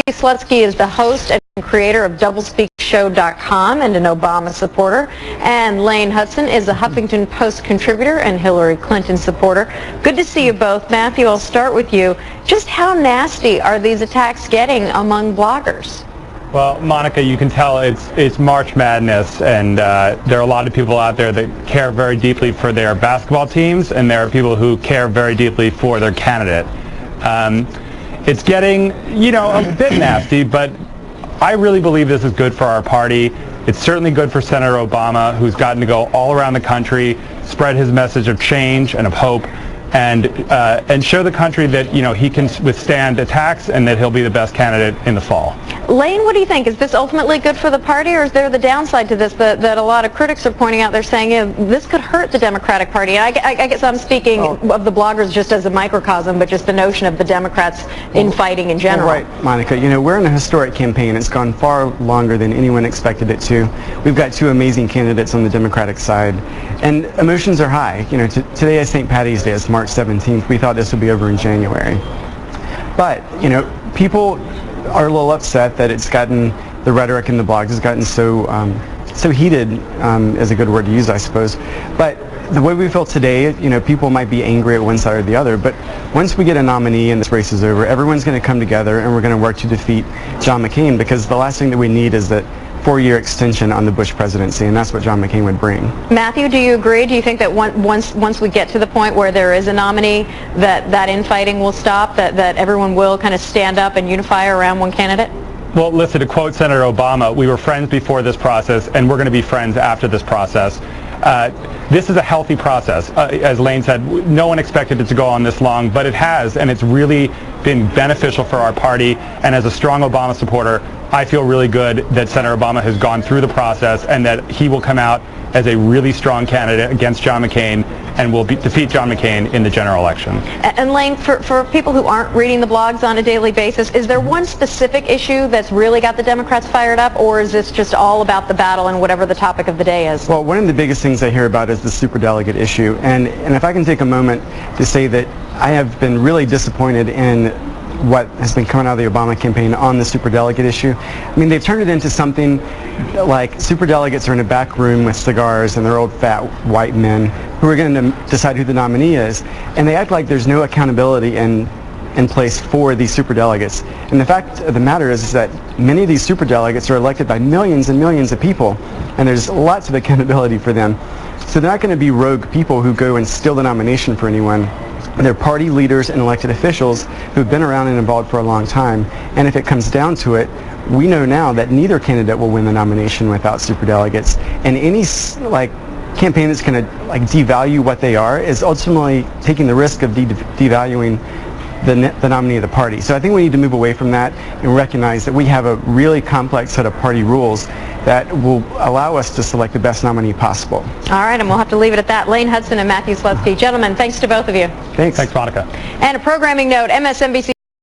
Slutsky is the host and creator of doublespeakshow.com and an Obama supporter. And Lane Hudson is a Huffington Post contributor and Hillary Clinton supporter. Good to see you both. Matthew, I'll start with you. Just how nasty are these attacks getting among bloggers? Well, Monica, you can tell it's March Madness, and there are a lot of people out there that care very deeply for their basketball teams, and there are people who care very deeply for their candidate. It's getting, a bit nasty, but I really believe this is good for our party. It's certainly good for Senator Obama, who's gotten to go all around the country, spread his message of change and of hope, and show the country that, he can withstand attacks and that he'll be the best candidate in the fall. Lane, what do you think? Is this ultimately good for the party, or is there the downside to this that a lot of critics are pointing out? They're saying, this could hurt the Democratic Party. I guess I'm speaking of the bloggers just as a microcosm, but just the notion of the Democrats infighting in general. Well, right, Monica. We're in a historic campaign. It's gone far longer than anyone expected it to. We've got two amazing candidates on the Democratic side, and emotions are high. Today is St. Patty's Day. It's March 17th. We thought this would be over in January. But, people are a little upset that it's gotten, the rhetoric in the blogs has gotten so heated, is a good word to use, I suppose. But the way we feel today, people might be angry at one side or the other, but once we get a nominee and this race is over, everyone's going to come together and we're going to work to defeat John McCain, because the last thing that we need is that 4-year extension on the Bush presidency, and that's what John McCain would bring. Matthew, do you agree? Do you think that once we get to the point where there is a nominee, that infighting will stop, that everyone will kind of stand up and unify around one candidate? Well, listen, to quote Senator Obama, we were friends before this process, and we're going to be friends after this process. This is a healthy process. As Lane said, no one expected it to go on this long, but it has, and it's really been beneficial for our party. And as a strong Obama supporter, I feel really good that Senator Obama has gone through the process and that he will come out as a really strong candidate against John McCain and will defeat John McCain in the general election. And Lane, for people who aren't reading the blogs on a daily basis, is there one specific issue that's really got the Democrats fired up, or is this just all about the battle and whatever the topic of the day is? Well, one of the biggest things I hear about is the superdelegate issue, and if I can take a moment to say that I have been really disappointed in what has been coming out of the Obama campaign on the superdelegate issue. I mean, they've turned it into something like superdelegates are in a back room with cigars and they're old fat white men who are going to decide who the nominee is, and they act like there's no accountability in place for these superdelegates. And the fact of the matter is that many of these superdelegates are elected by millions and millions of people, and there's lots of accountability for them. So they're not going to be rogue people who go and steal the nomination for anyone. They're party leaders and elected officials who've been around and involved for a long time. And if it comes down to it, we know now that neither candidate will win the nomination without superdelegates. And any campaign that's going to devalue what they are is ultimately taking the risk of devaluing the nominee of the party. So I think we need to move away from that and recognize that we have a really complex set of party rules that will allow us to select the best nominee possible. All right, and we'll have to leave it at that. Lane Hudson and Matthew Slutsky. Gentlemen, thanks to both of you. Thanks. Thanks, Monica. And a programming note, MSNBC